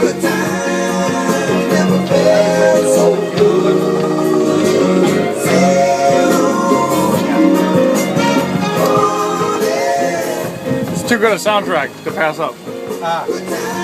Good times never felt so good. It's too good a soundtrack to pass up. Ah.